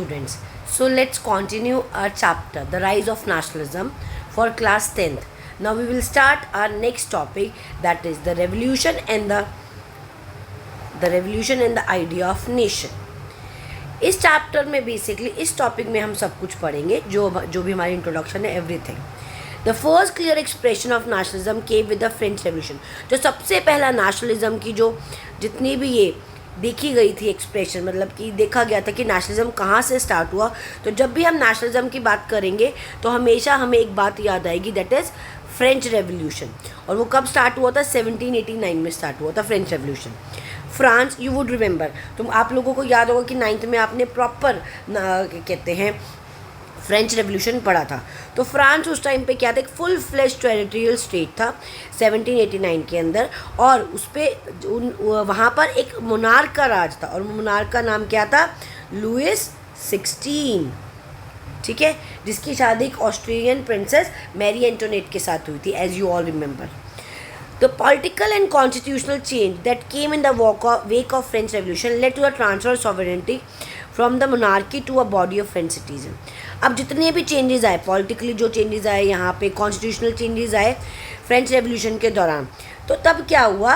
Students, so let's continue our chapter, The Rise of Nationalism, for class 10th. Now we will start our next topic, that is the revolution and the idea of nation. इस chapter में basically इस topic में हम सब कुछ पढ़ेंगे, जो भी हमारी इंट्रोडक्शन है, everything. The first clear expression of nationalism came with the French revolution. जो सबसे पहला नेशनलिज्म की जो जितनी भी ये देखी गई थी एक्सप्रेशन, मतलब कि देखा गया था कि नेशनलिज्म कहाँ से स्टार्ट हुआ. तो जब भी हम नेशनलिज्म की बात करेंगे तो हमेशा हमें एक बात याद आएगी, दैट इज़ फ्रेंच रेवोल्यूशन. और वो कब स्टार्ट हुआ था? 1789 में स्टार्ट हुआ था French revolution. France, you would remember, तुम आप लोगों को याद होगा कि 9th में आपने प्रॉपर कहते हैं फ्रेंच रेवोल्यूशन पढ़ा था. तो फ्रांस उस टाइम पे क्या था? एक फुल फ्लेश टेरिटोरियल स्टेट था 1789 के अंदर, और उस पर वहाँ पर एक मोनार्क का राज था, और मोनार्क का नाम क्या था? लुइस 16. ठीक है, जिसकी शादी एक ऑस्ट्रेलियन प्रिंसेस मैरी एंटोनेट के साथ हुई थी, as you all remember. The political and constitutional change that came in the wake of French Revolution led to the transfer of sovereignty from the monarchy to a body of French citizen. अब जितने भी changes आए, politically जो changes आए, यहाँ पे constitutional changes आए French revolution के दौरान, तो तब क्या हुआ,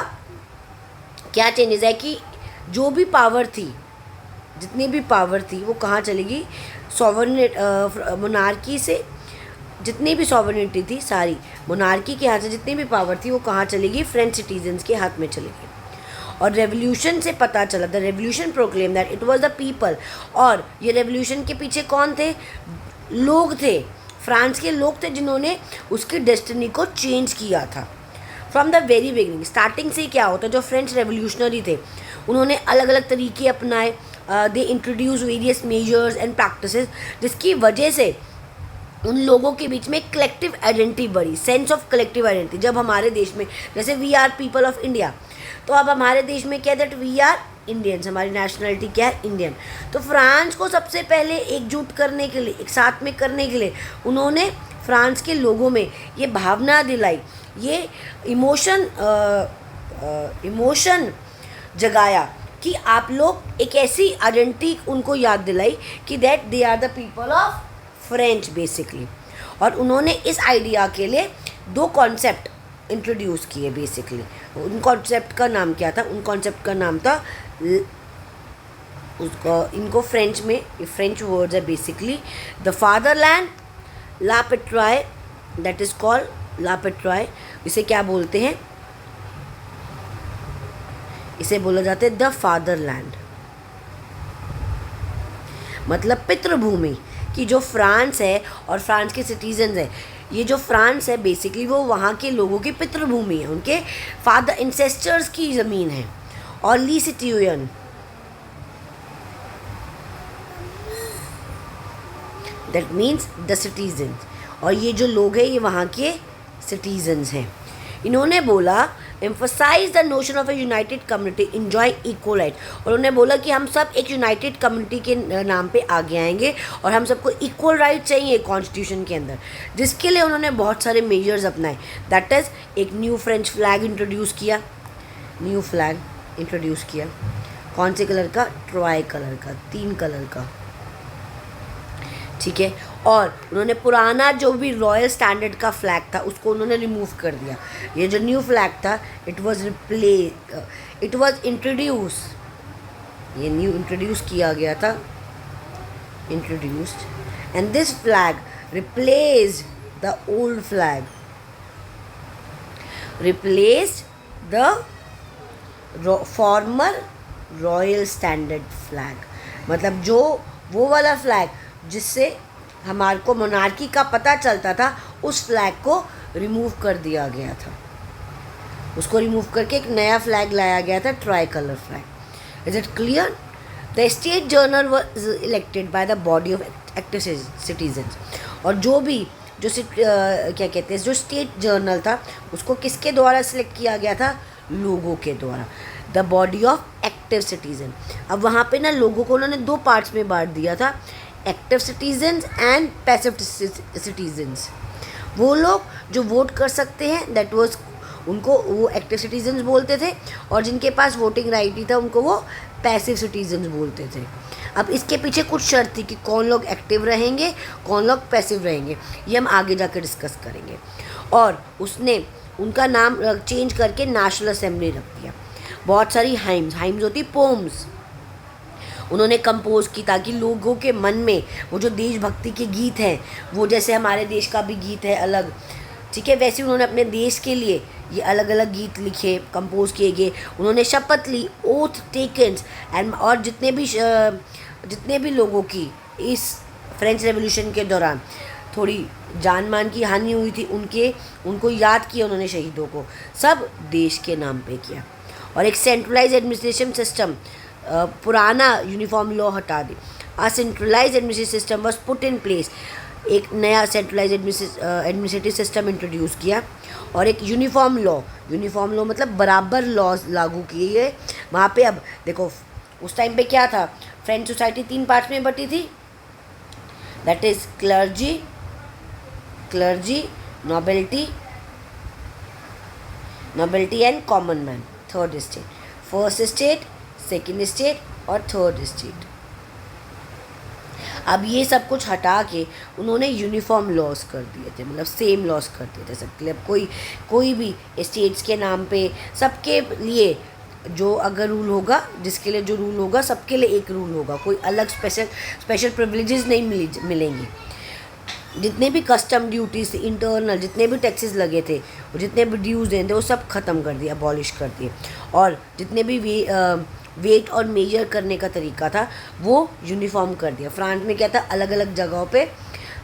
क्या चेंजेस आए कि जो भी पावर थी, जितनी भी पावर थी, वो कहाँ चलेगी? सॉवरेन मोनार्की से जितनी भी सॉवरेनिटी थी सारी मोनार्की के हाथ से, जितनी भी पावर थी वो कहाँ चलेगी? फ्रेंच सिटीजन्स के हाथ में चलेगी. और रेवोल्यूशन से पता चला, the revolution proclaim that it was the people. और ये रेवोल्यूशन के पीछे कौन थे? लोग थे, फ्रांस के लोग थे, जिन्होंने उसकी डेस्टिनी को चेंज किया था. From the very beginning, starting से ही क्या होता है, जो फ्रेंच रेवोल्यूशनरी थे उन्होंने अलग अलग तरीके अपनाए. They introduce various measures and practices, जिसकी वजह से उन लोगों के बीच में कलेक्टिव आइडेंटिटी बढ़ी, सेंस ऑफ कलेक्टिव आइडेंटिटी. जब हमारे देश में, जैसे we are people of India, तो अब हमारे देश में क्या, दैट वी आर इंडियंस, हमारी नेशनलिटी क्या है? इंडियन. तो फ्रांस को सबसे पहले एकजुट करने के लिए, एक साथ में करने के लिए, उन्होंने फ्रांस के लोगों में ये भावना दिलाई, ये इमोशन जगाया कि आप लोग एक ऐसी आइडेंटिटी उनको याद दिलाई कि that they are the people of French basically. और उन्होंने इस आइडिया के लिए 2 कॉन्सेप्ट इंट्रोड्यूस किए बेसिकली. उन कॉन्सेप्ट का नाम क्या था? उन कॉन्सेप्ट का नाम था इनको फ्रेंच में, फ्रेंच वर्ड्स है बेसिकली, द फादरलैंड, ला पेट्राय, दैट इज कॉल्ड ला पेट्राय. इसे क्या बोलते हैं? इसे बोला जाता है द फादरलैंड, मतलब पितृभूमि. कि जो फ्रांस है और फ्रांस के सिटीजन्स है, ये जो फ्रांस है बेसिकली वो वहाँ के लोगों की पितृभूमि है, उनके फादर इंसेस्टर्स की ज़मीन है. और ली citizen, that means the citizens, और ये जो लोग हैं ये वहाँ के सिटीजन्स हैं. इन्होंने बोला, emphasise the notion of a united community enjoy equal right. और उन्होंने बोला कि हम सब एक यूनाइटेड कम्युनिटी के नाम पे आगे आएंगे और हम सबको इक्वल राइट चाहिए कॉन्स्टिट्यूशन के अंदर, जिसके लिए उन्होंने बहुत सारे मेजर्स अपनाए. दैट इज़ एक न्यू फ्रेंच फ्लैग इंट्रोड्यूस किया. न्यू फ्लैग इंट्रोड्यूस किया कौन से कलर का? ट्राई कलर का, 3 कलर का. ठीक है. और उन्होंने पुराना जो भी रॉयल स्टैंडर्ड का फ्लैग था उसको उन्होंने रिमूव कर दिया. ये जो न्यू फ्लैग था, इट वाज इंट्रोड्यूस, ये न्यू इंट्रोड्यूस किया गया था, introduced, and this flag replaced the old flag, replaced the former royal standard flag. मतलब जो वो वाला फ्लैग जिससे हमारे को मोनार्की का पता चलता था, उस फ्लैग को रिमूव कर दिया गया था. उसको रिमूव करके एक नया फ्लैग लाया गया था, try colour flag. Is it clear? The state journal was elected by the body of active citizens. और जो भी क्या कहते हैं, जो स्टेट जर्नल था उसको किसके द्वारा सिलेक्ट किया गया था? लोगों के द्वारा, the body of active citizen. अब वहाँ पे ना लोगों को उन्होंने 2 पार्ट्स में बांट दिया था, active citizens and passive citizens. वो लोग जो वोट कर सकते हैं, दैट वाज, उनको वो एक्टिव सिटीजन्स बोलते थे, और जिनके पास वोटिंग राइट ही था उनको वो पैसिव सिटीजन्स बोलते थे. अब इसके पीछे कुछ शर्त थी कि कौन लोग एक्टिव रहेंगे, कौन लोग पैसिव रहेंगे, ये हम आगे जाकर डिस्कस करेंगे। और उसने उनका नाम चेंज करके नेशनल असेंबली रख दिया। बहुत सारी हाइम्स होती पोम्स उन्होंने कंपोज की, ताकि लोगों के मन में वो जो देशभक्ति के गीत हैं, वो जैसे हमारे देश का भी गीत है अलग, ठीक है, वैसे उन्होंने अपने देश के लिए ये अलग अलग गीत लिखे, कंपोज किए गए। उन्होंने शपथ ली, ओथ टेकन एंड, और जितने भी लोगों की इस फ्रेंच रेवोल्यूशन के दौरान थोड़ी जान मान की हानि हुई थी, उनको याद किया उन्होंने, शहीदों को, सब देश के नाम पे किया। और एक सेंट्रलाइज एडमिनिस्ट्रेशन सिस्टम, पुराना यूनिफॉर्म लॉ हटा दी। A centralize administration system was put in place, एक नया सेंट्रलाइज एडमिनिस्ट्रेटिव सिस्टम इंट्रोड्यूस किया। और एक यूनिफॉर्म लॉ मतलब बराबर लॉज लागू किए गए वहाँ पे। अब देखो उस टाइम पे क्या था, फ्रेंच सोसाइटी 3 पार्ट्स में बटी थी, that is clergy, nobility and common man, third state, first state, second state और थर्ड स्टेट। अब ये सब कुछ हटा के उन्होंने यूनिफॉर्म लॉज कर दिए थे, मतलब सेम लॉज कर दिए थे सबके लिए। अब कोई भी स्टेट्स के नाम पे सबके लिए जो अगर रूल होगा, जिसके लिए जो रूल होगा सबके लिए एक रूल होगा, कोई अलग स्पेशल प्रिविलेजेस नहीं मिलेंगी। जितने भी कस्टम ड्यूटीज थे, इंटरनल जितने भी टैक्सेस लगे थे, जितने भी ड्यूज देते वो सब ख़त्म कर दिए, अबॉलिश कर दिए। और जितने भी वेट और मेजर करने का तरीका था वो यूनिफॉर्म कर दिया। फ्रांस में क्या था, अलग अलग जगहों पे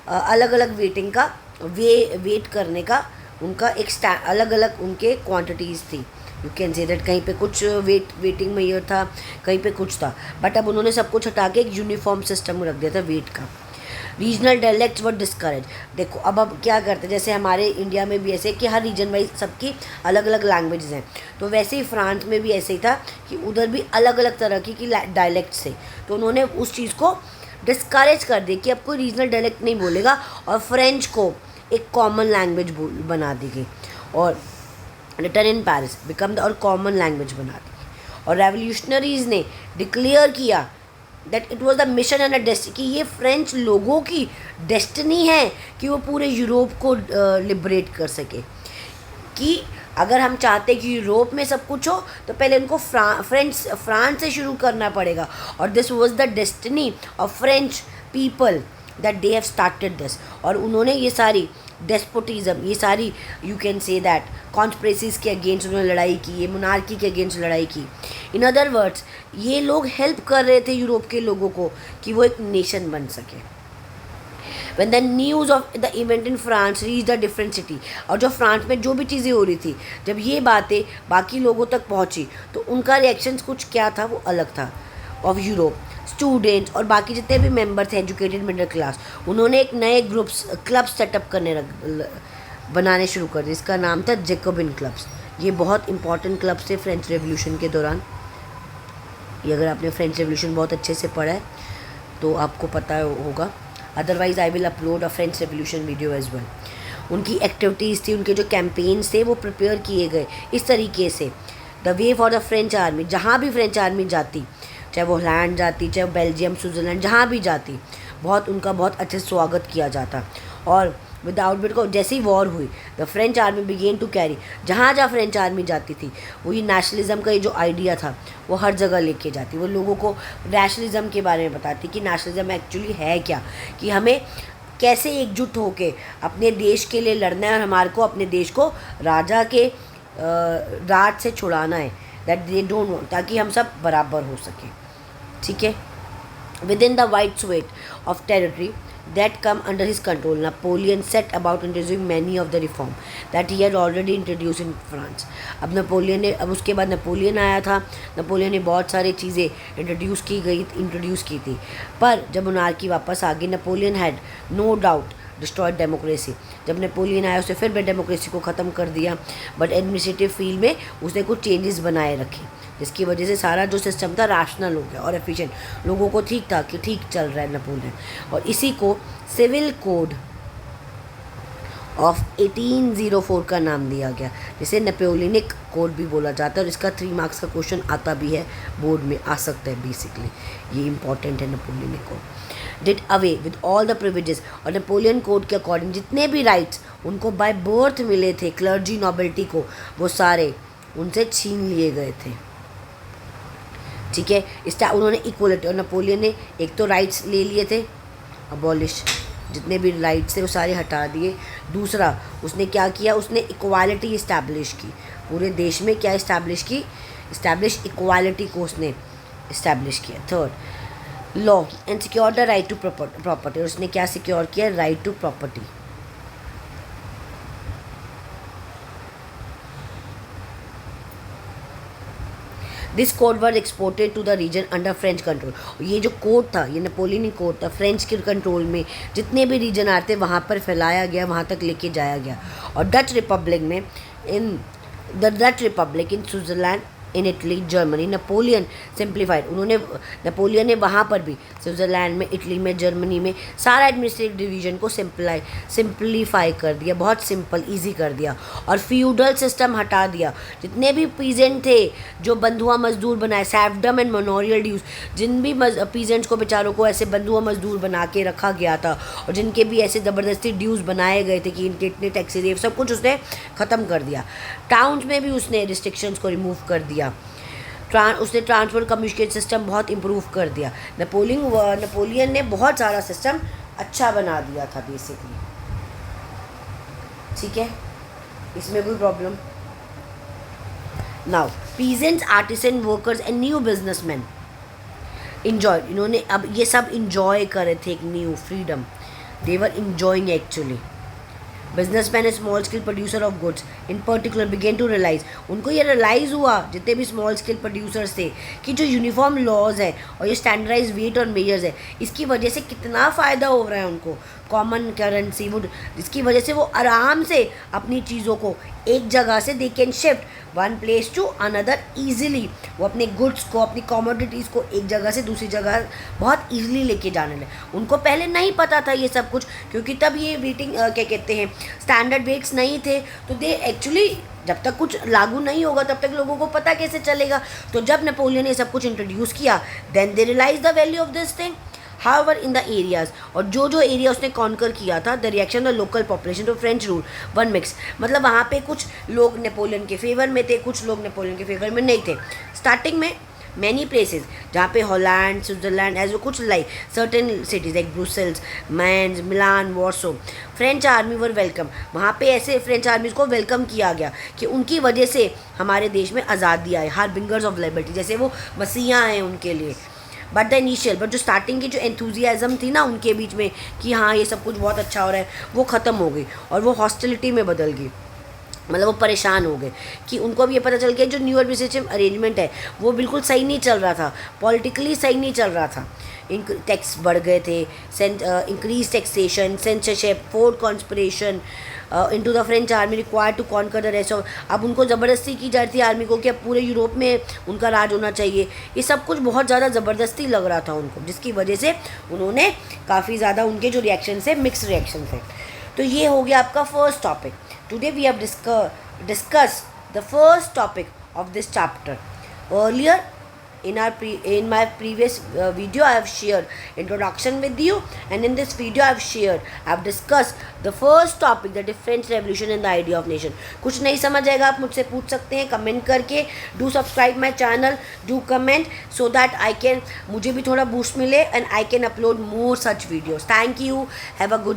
अलग अलग वेटिंग का वेट करने का उनका एक अलग अलग उनके क्वांटिटीज़ थी। यू कैन से दैट, कहीं पे कुछ वेटिंग मेजर था, कहीं पे कुछ था, बट अब उन्होंने सब कुछ हटा के एक यूनिफॉर्म सिस्टम रख दिया था वेट का। रीजनल डायलेक्ट्स वर डिस्करेज। देखो अब क्या करते हैं, जैसे हमारे इंडिया में भी ऐसे कि हर रीजन वाइज सबकी अलग अलग लैंग्वेजेस हैं, तो वैसे ही फ्रांस में भी ऐसे ही था कि उधर भी अलग अलग तरह की डायलेक्ट्स थे। तो उन्होंने उस चीज़ को डिस्करेज कर दिया कि अब कोई रीजनल डायलेक्ट नहीं बोलेगा, और फ्रेंच को एक कॉमन लैंग्वेज बना दी गई, और written in Paris become the और कॉमन लैंग्वेज बना दी गई। और रेवोल्यूशनरीज ने डिक्लेयर किया that it was the mission and a destiny, कि ये फ्रेंच लोगों की डेस्टिनी है कि वो पूरे यूरोप को लिबरेट कर सके। कि अगर हम चाहते कि यूरोप में सब कुछ हो तो पहले उनको फ्रांस से शुरू करना पड़ेगा। और this was the destiny of French people that they have started this. और उन्होंने ये सारी डेस्पोटिज्म, ये सारी you can say that conspiracies के अगेंस्ट उन्होंने लड़ाई की, ये मोनार्की के अगेंस्ट लड़ाई की। इन अदर वर्ड्स ये लोग हेल्प कर रहे थे यूरोप के लोगों को कि वो एक नेशन बन सके। When the news of the event in France reached a different city, और जो फ्रांस में जो भी चीज़ें हो रही थी, जब ये बातें बाकी लोगों तक पहुंची तो उनका रिएक्शन कुछ क्या था, वो अलग था। ऑफ यूरोप स्टूडेंट्स और बाकी जितने भी मेंबर थे एजुकेटेड मिडिल क्लास, उन्होंने एक नए क्लब सेटअप बनाने शुरू कर दिए। इसका नाम था जैकोबिन क्लब्स। ये बहुत इंपॉर्टेंट क्लब्स थे फ्रेंच रेवोल्यूशन के दौरान। ये अगर आपने फ्रेंच रेवोल्यूशन बहुत अच्छे से पढ़ा है तो आपको पता होगा, otherwise I will upload a French revolution video as well. उनकी एक्टिविटीज़ थी, उनके जो कैंपेन्स थे वो प्रिपेयर किए गए इस तरीके से। The way for the French army, जहाँ भी फ्रेंच आर्मी जाती, चाहे वो हॉलैंड जाती, चाहे बेल्जियम, स्विट्ज़रलैंड, जहाँ भी जाती, उनका बहुत अच्छे से स्वागत किया जाता। और विदाउट बिट को जैसे ही वॉर हुई, the French army began to carry, जहाँ जहाँ फ्रेंच आर्मी जाती थी वही नेशनलिज्म का ये जो आइडिया था वो हर जगह लेके जाती, वो लोगों को नेशनलिज्म के बारे में बताती कि नेशनलिज्म एक्चुअली है क्या, कि हमें कैसे एकजुट होके अपने देश के लिए लड़ना है और हमारे को अपने देश को राजा के राज से छुड़ाना है, दैट दे डोंट वांट, ताकि हम सब बराबर हो सके। ठीक है, with in the wide swathe of territory that come under his control, Napoleon set about introducing many of the reform that he had already introduced in France. अब उसके बाद नेपोलियन आया था, नेपोलियन ने बहुत सारी चीज़ें इंट्रोड्यूस की थी, पर जब मोनार्की वापस आ गई, Napoleon had no doubt destroyed democracy. जब नेपोलियन आया उसने फिर भी डेमोक्रेसी को ख़त्म कर दिया, बट एडमिनिस्ट्रेटिव फील्ड में उसने कुछ चेंजेस बनाए रखे, जिसकी वजह से सारा जो सिस्टम था रैशनल हो गया और एफिशिएंट, लोगों को ठीक था कि ठीक चल रहा है नेपोलियन। और इसी को सिविल कोड ऑफ 1804 का नाम दिया गया, जिसे नेपोलियनिक कोड भी बोला जाता है और इसका 3 मार्क्स का क्वेश्चन आता भी है, बोर्ड में आ सकता है बेसिकली, ये इंपॉर्टेंट है Napoleon code. Did away with all the privileges, और नेपोलियन कोड के अकॉर्डिंग जितने भी राइट्स उनको बाय बर्थ मिले थे क्लर्जी नोबिलिटी को, वो सारे उनसे छीन लिए गए थे। ठीक है, उन्होंने इक्वलिटी, और नेपोलियन ने एक तो राइट्स ले लिए थे, अबॉलिश, जितने भी राइट्स थे वो सारे हटा दिए। दूसरा उसने क्या किया, उसने इक्वालिटी इस्टेब्लिश की पूरे देश में। क्या इस्टेब्लिश की, इस्टेब्लिश इक्वालिटी को उसने इस्टेब्लिश किया। Third, law and secure the right to property, उसने क्या सिक्योर किया, right to property. This code were exported to the region under French control. ये जो कोड था, ये नेपोलियन कोड था, फ्रेंच के कंट्रोल में जितने भी रीजन आते वहाँ पर फैलाया गया, वहाँ तक लेके जाया गया। और डच रिपब्लिक में, in the Dutch Republic in Switzerland, in Italy, Germany, Napoleon simplified, उन्होंने नेपोलियन ने वहाँ पर भी स्विट्ज़रलैंड में, इटली में, जर्मनी में सारा एडमिनिस्ट्रेटिव डिवीजन को सिंप्लीफाई कर दिया, बहुत सिंपल ईजी कर दिया। और फ्यूडल सिस्टम हटा दिया, जितने भी पीजेंट थे जो बंधुआ मजदूर बनाए, सैफडम एंड मनोरियल ड्यूज, जिन भी पीजेंट्स को बेचारों को ऐसे बंधुआ मजदूर बना के रखा गया था और जिनके भी ऐसे ज़बरदस्ती ड्यूज बनाए गए थे कि इनके इतने टैक्सेस, सब कुछ उसने ख़त्म कर दिया। टाउन्स में भी उसने रिस्ट्रिक्शंस को रिमूव कर दिया। उसने ट्रांसपोर्ट कम्युनिकेशन सिस्टम बहुत इम्प्रूव कर दिया। नेपोलियन ने बहुत सारा सिस्टम अच्छा बना दिया था बेसिकली। ठीक है, इसमें कोई problem. Now peasants, artisan, workers and new businessman enjoy, इन्होंने अब ये सब इंजॉय करे थे एक new freedom, they were enjoying actually. Businessman and small scale producer of goods in particular began to realise, उनको ये रियलाइज़ हुआ जितने भी स्मॉल स्केल प्रोड्यूसर्स थे कि जो यूनिफॉर्म लॉज है और ये स्टैंडर्डाइज वेट और मेजर्स है, इसकी वजह से कितना फ़ायदा हो रहा है उनको। कॉमन करेंसी वुड, जिसकी वजह से वो आराम से अपनी चीज़ों को एक जगह से they can shift one place to another easily, वो अपने गुड्स को, अपनी कॉमोडिटीज़ को एक जगह से दूसरी जगह बहुत ईजिली लेके जाने लगे। उनको पहले नहीं पता था ये सब कुछ, क्योंकि तब ये वेटिंग क्या कहते हैं, स्टैंडर्ड वेट्स नहीं थे, तो दे एक्चुअली जब तक कुछ लागू नहीं होगा तब तक लोगों को पता कैसे चलेगा। तो जब नेपोलियन ने सब कुछ इंट्रोड्यूस किया, then they realise the value of this thing. However in the areas, और जो एरिया उसने कॉन्कर किया था, the reaction the local population to French rule one mix, मतलब वहाँ पे कुछ लोग नेपोलियन के फेवर में थे, कुछ लोग नेपोलियन के फेवर में नहीं थे। स्टार्टिंग में मैनी प्लेसेस जहाँ पे हॉलैंड, स्विट्ज़रलैंड, एज कुछ like certain cities like Brussels, Mainz, Milan, Warsaw, French army were welcome, वहाँ पे ऐसे फ्रेंच आर्मीज को वेलकम किया गया कि उनकी वजह से हमारे देश में आज़ादी आई, हार्बिंगर्स ऑफ लिबर्टी, जैसे वो मसीहा हैं उनके लिए। बट द इनिशियल, बट जो स्टार्टिंग की जो एंथुजियाज़म थी ना उनके बीच में कि हाँ ये सब कुछ बहुत अच्छा हो रहा है, वो ख़त्म हो गई और वो हॉस्टिलिटी में बदल गई। मतलब वो परेशान हो गए कि उनको अब ये पता चल गया जो न्यू एडमिनिस्ट्रेटिव अरेंजमेंट है वो बिल्कुल सही नहीं चल रहा था, पॉलिटिकली सही नहीं चल रहा था। टैक्स बढ़ गए थे, increase taxation, censorship, forced conscription into the French army required to conquer the rest of, अब उनको ज़बरदस्ती की जा रही थी आर्मी को कि अब पूरे यूरोप में उनका राज होना चाहिए। ये सब कुछ बहुत ज़्यादा ज़बरदस्ती लग रहा था उनको, जिसकी वजह से उन्होंने काफ़ी ज़्यादा, उनके जो रिएक्शन थे मिक्स रिएक्शन थे। तो ये हो गया आपका first topic. Today we have discussed the first topic of this chapter. Earlier in my previous video I have shared introduction with you, and in this video I have discussed the first topic, the French Revolution and the idea of nation. कुछ नहीं समझ आएगा आप मुझसे पूछ सकते हैं comment करके। Do subscribe my channel, do comment so that I can, मुझे भी थोड़ा बूस्ट मिले and I can upload more such videos. Thank you. Have a good